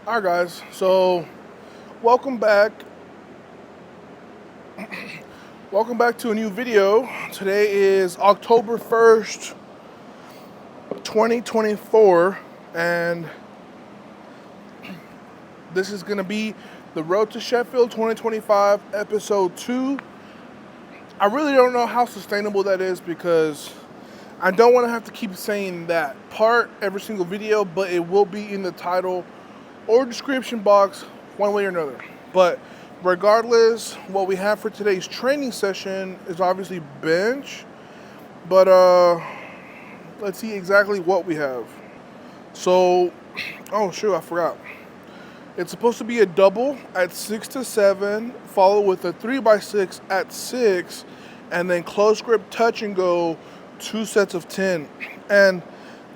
Alright guys, so welcome back. Welcome back to a new video. Today is October 1st, 2024, and this is gonna be the Road to Sheffield 2025 episode 2. I really don't know how sustainable that is because I don't want to have to keep saying that part every single video, but it will be in the title or description box one way or another. But regardless, what we have for today's training session is obviously bench, but let's see exactly what we have. So, oh shoot, I forgot. It's supposed to be a double at 6 to 7, followed with a 3x6 at 6, and then close grip touch and go 2 sets of 10. And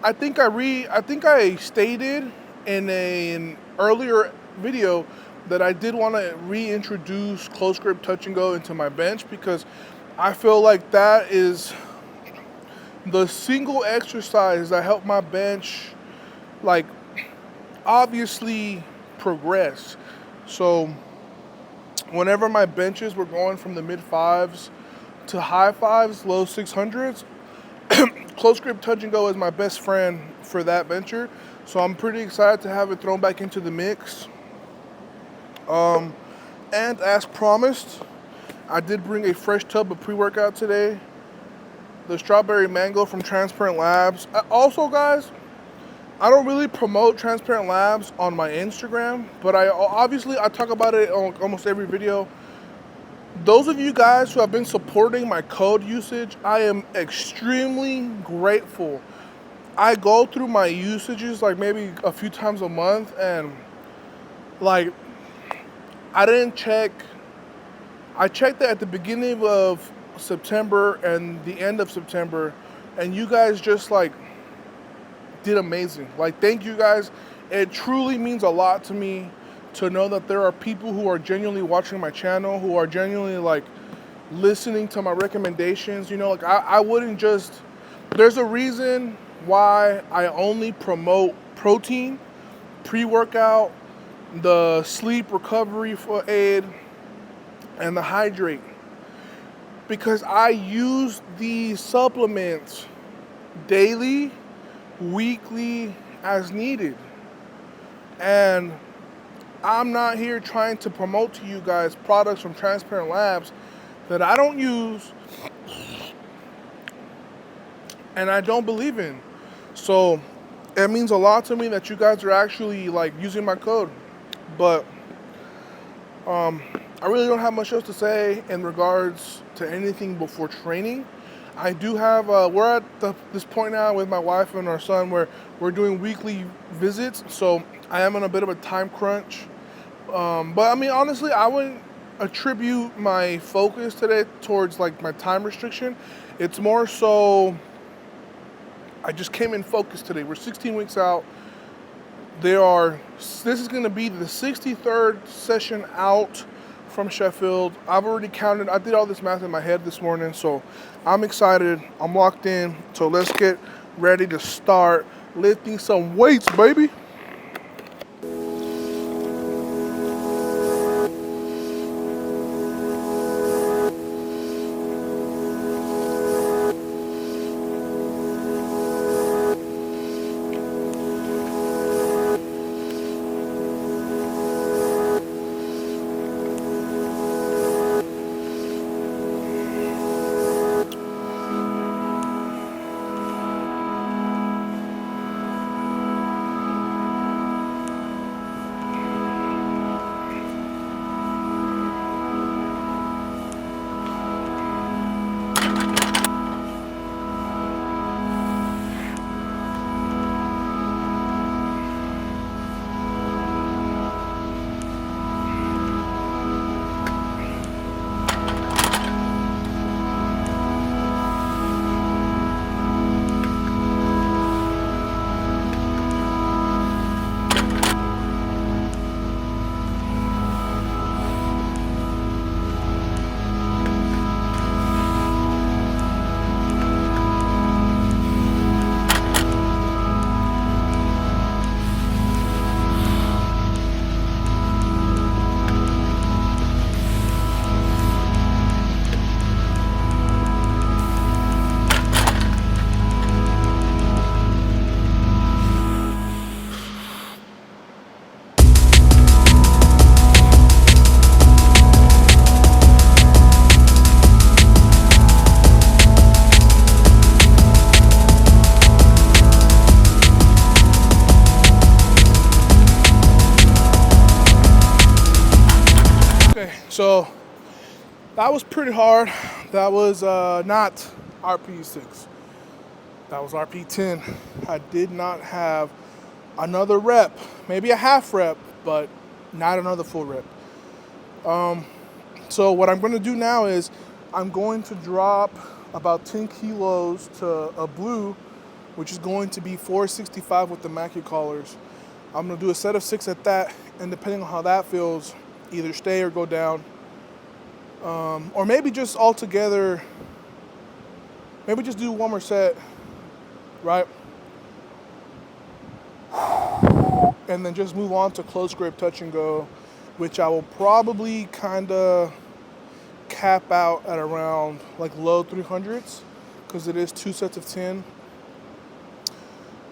I think I stated in an earlier video that I did want to reintroduce close grip touch and go into my bench because I feel like that is the single exercise that helped my bench, like, obviously progress. So whenever my benches were going from the mid fives to high fives, low 600s, close grip touch and go is my best friend for that venture. So I'm pretty excited to have it thrown back into the mix. And as promised, I did bring a fresh tub of pre-workout today. The strawberry mango from Transparent Labs. Also, guys, I don't really promote Transparent Labs on my Instagram, but I talk about it on almost every video. Those of you guys who have been supporting my code usage, I am extremely grateful. I go through my usages like maybe a few times a month, and like I didn't check. I checked it at the beginning of September and the end of September, and you guys just like did amazing. Like, thank you guys. It truly means a lot to me to know that there are people who are genuinely watching my channel, who are genuinely like listening to my recommendations. You know, like I wouldn't just, there's a reason why I only promote protein, pre-workout, the sleep recovery for aid, and the hydrate. Because I use these supplements daily, weekly, as needed. And I'm not here trying to promote to you guys products from Transparent Labs that I don't use and I don't believe in. So it means a lot to me that you guys are actually like using my code. But I really don't have much else to say in regards to anything before training. I do have, we're at this point now with my wife and our son where we're doing weekly visits, so I am on a bit of a time crunch. But I mean, honestly, I wouldn't attribute my focus today towards like my time restriction. It's more so I just came in focused today. We're 16 weeks out. This is going to be the 63rd session out from Sheffield. I've already counted. I did all this math in my head this morning, so I'm excited. I'm locked in. So let's get ready to start lifting some weights, baby. So that was pretty hard. That was not RP6. That was RP10. I did not have another rep, maybe a half rep, but not another full rep. So what I'm going to do now is I'm going to drop about 10 kilos to a blue, which is going to be 465 with the meike collars. I'm going to do a set of 6 at that, and depending on how that feels, either stay or go down. Or maybe just all together, maybe just do one more set, right? And then just move on to close grip touch and go, which I will probably kind of cap out at around like low 300s because it is 2 sets of 10.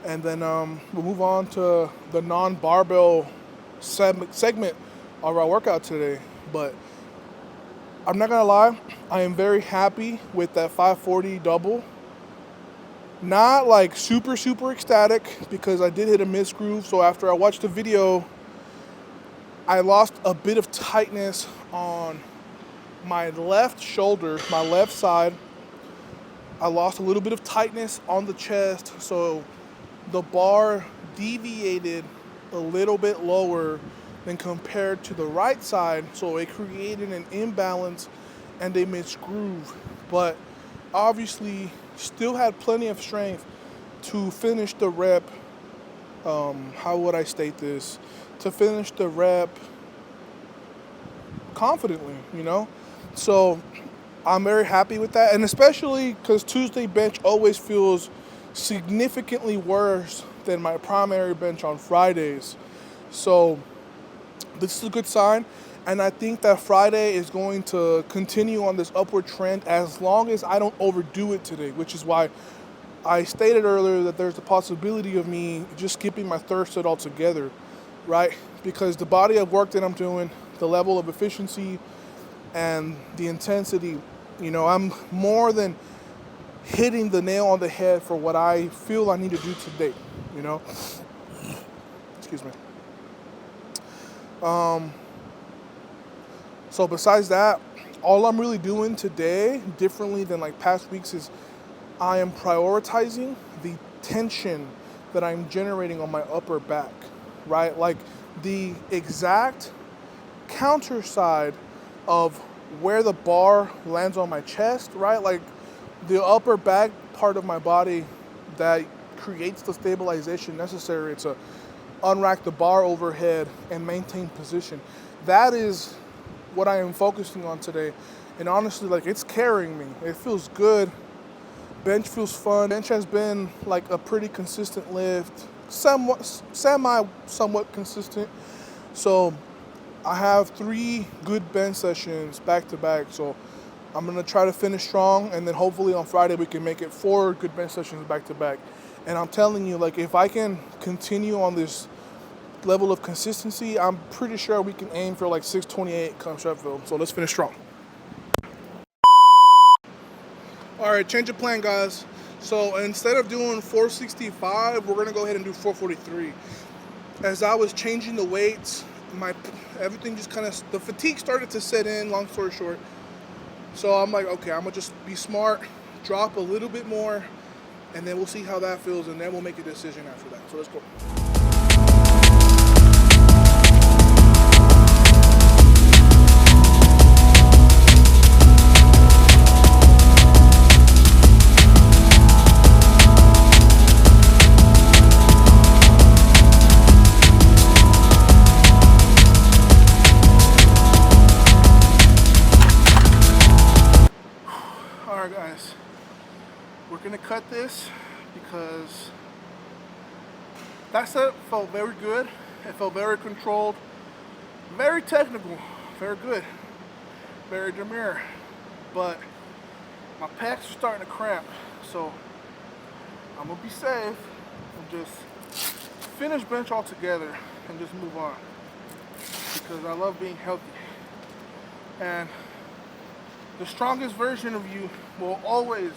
And then we'll move on to the non-barbell segment of our workout today. But I'm not gonna lie, I am very happy with that 540 double. Not like super ecstatic because I did hit a mid groove. So after I watched the video, I lost a bit of tightness on my left shoulder, my left side. I lost a little bit of tightness on the chest, so the bar deviated a little bit lower than compared to the right side, so it created an imbalance and a missed groove. But obviously still had plenty of strength to finish the rep. How would I state this? To finish the rep confidently, you know? So I'm very happy with that, and especially because Tuesday bench always feels significantly worse than my primary bench on Fridays. So this is a good sign, and I think that Friday is going to continue on this upward trend as long as I don't overdo it today, which is why I stated earlier that there's the possibility of me just skipping my third set altogether, right? Because the body of work that I'm doing, the level of efficiency and the intensity, you know, I'm more than hitting the nail on the head for what I feel I need to do today, you know? Excuse me. So besides that, all I'm really doing today, differently than like past weeks, is I am prioritizing the tension that I'm generating on my upper back, right? Like the exact counter side of where the bar lands on my chest, right? Like the upper back part of my body that creates the stabilization necessary to unrack the bar overhead and maintain position. That is what I am focusing on today. And honestly, like, it's carrying me. It feels good. Bench feels fun. Bench has been like a pretty consistent lift, somewhat consistent. So I have 3 good bench sessions back to back. So I'm gonna try to finish strong, and then hopefully on Friday we can make it 4 good bench sessions back to back. And I'm telling you, like, if I can continue on this level of consistency, I'm pretty sure we can aim for like 628 come Sheffield. So let's finish strong. All right, change of plan, guys. So instead of doing 465, we're gonna go ahead and do 443. As I was changing the weights, everything just kind of, the fatigue started to set in, long story short. So I'm like, okay, I'm gonna just be smart, drop a little bit more, and then we'll see how that feels, and then we'll make a decision after that. So let's go. Alright guys, we're gonna cut this because that set felt very good. It felt very controlled, very technical, very good, very demure. But my pecs are starting to cramp, so I'm gonna be safe and just finish bench altogether and just move on, because I love being healthy. And the strongest version of you will always,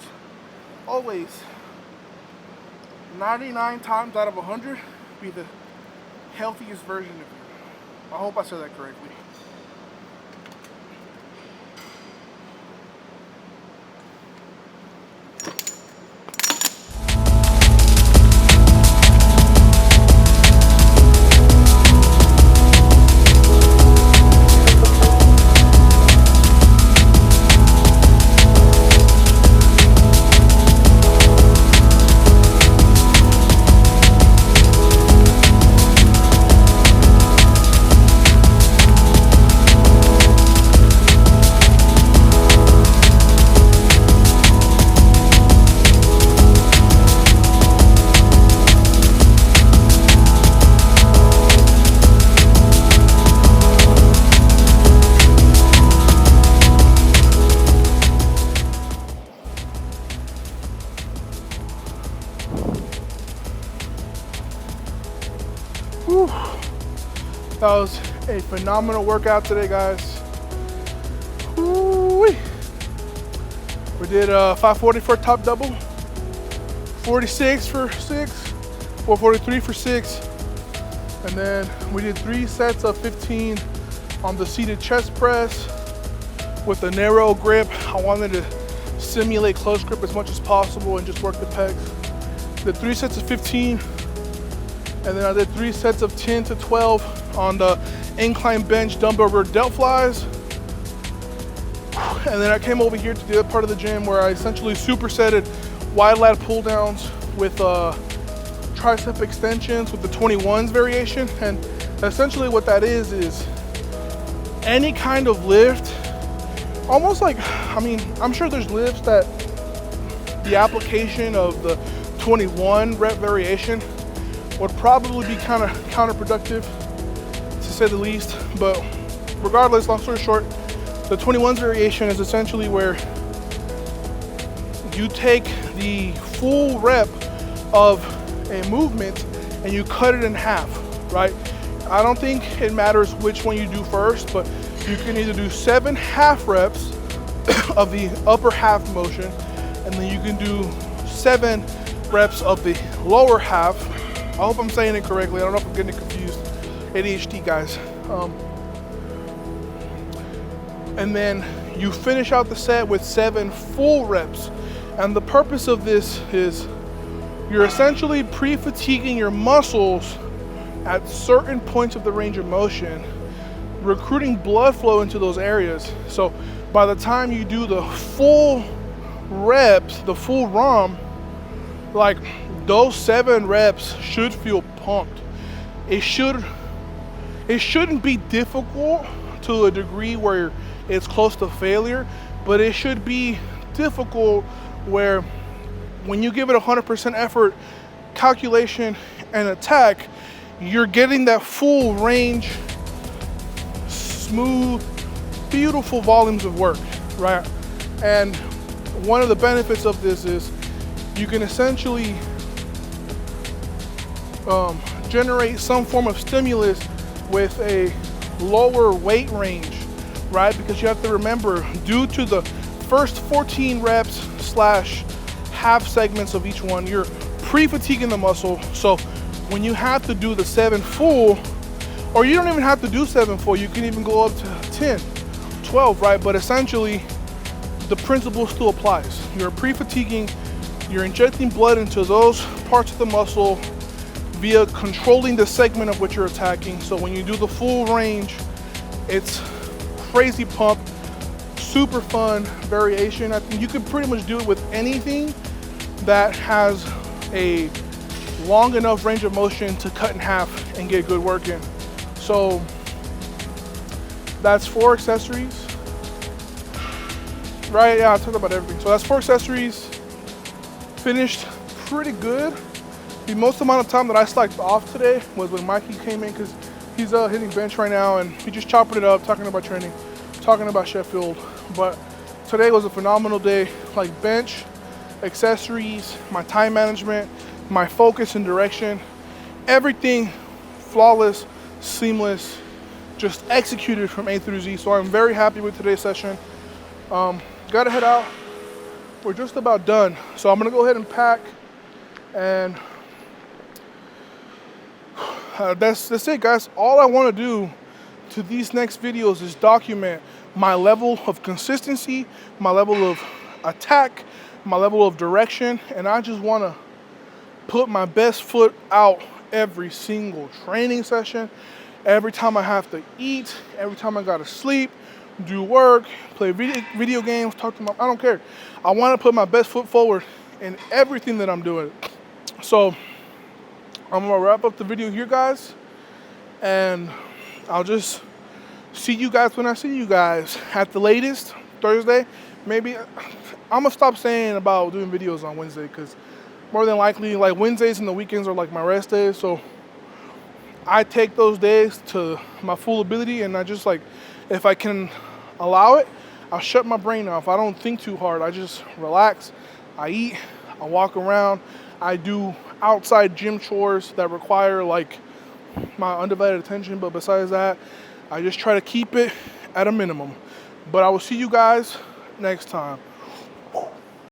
99 times out of 100, be the healthiest version of you. I hope I said that correctly. Whew. That was a phenomenal workout today, guys. Woo-wee. We did 540 for a top double, 46 for 6, 443 for 6, and then we did 3 sets of 15 on the seated chest press with a narrow grip. I wanted to simulate close grip as much as possible and just work the pecs. Did 3 sets of 15, and then I did 3 sets of 10 to 12 on the incline bench dumbbell delt flies. And then I came over here to the other part of the gym where I essentially supersetted wide lat pull downs with tricep extensions with the 21s variation. And essentially what that is any kind of lift, almost like, I mean, I'm sure there's lifts that the application of the 21 rep variation would probably be kind of counterproductive, to say the least. But regardless, long story short, the 21s variation is essentially where you take the full rep of a movement and you cut it in half, right? I don't think it matters which one you do first, but you can either do 7 half reps of the upper half motion, and then you can do 7 reps of the lower half. I hope I'm saying it correctly. I don't know if I'm getting it confused. ADHD, guys. And then you finish out the set with 7 full reps. And the purpose of this is you're essentially pre-fatiguing your muscles at certain points of the range of motion, recruiting blood flow into those areas. So by the time you do the full reps, the full ROM, like those 7 reps should feel pumped. It shouldn't be difficult to a degree where it's close to failure, but it should be difficult where when you give it 100% effort, calculation, and attack, you're getting that full range, smooth, beautiful volumes of work, right? And one of the benefits of this is you can essentially generate some form of stimulus with a lower weight range, right? Because you have to remember, due to the first 14 reps / half segments of each one, you're pre-fatiguing the muscle. So when you have to do the 7 full, or you don't even have to do 7 full, you can even go up to 10, 12, right? But essentially, the principle still applies. You're pre-fatiguing, you're injecting blood into those parts of the muscle via controlling the segment of which you're attacking. So when you do the full range, it's crazy pump, super fun variation. I think you could pretty much do it with anything that has a long enough range of motion to cut in half and get good work in. So that's 4 accessories, right? Yeah, I talked about everything. So that's 4 accessories, finished pretty good. The most amount of time that I slacked off today was when Mikey came in, because he's hitting bench right now and he just chopping it up, talking about training, talking about Sheffield. But today was a phenomenal day, like bench, accessories, my time management, my focus and direction, everything flawless, seamless, just executed from A through Z. So I'm very happy with today's session. Gotta head out. We're just about done. So I'm gonna go ahead and pack, and that's it, guys. All I want to do to these next videos is document my level of consistency, my level of attack, my level of direction, and I just want to put my best foot out every single training session, every time I have to eat, every time I gotta sleep, do work, play video games, talk to I don't care. I want to put my best foot forward in everything that I'm doing. So I'm gonna wrap up the video here, guys, and I'll just see you guys when I see you guys. At the latest, Thursday, maybe. I'm gonna stop saying about doing videos on Wednesday, because more than likely, like, Wednesdays and the weekends are like my rest days. So I take those days to my full ability, and I just, like, if I can allow it, I'll shut my brain off. I don't think too hard. I just relax. I eat. I walk around. I do outside gym chores that require, like, my undivided attention, but besides that, I just try to keep it at a minimum. But I will see you guys next time.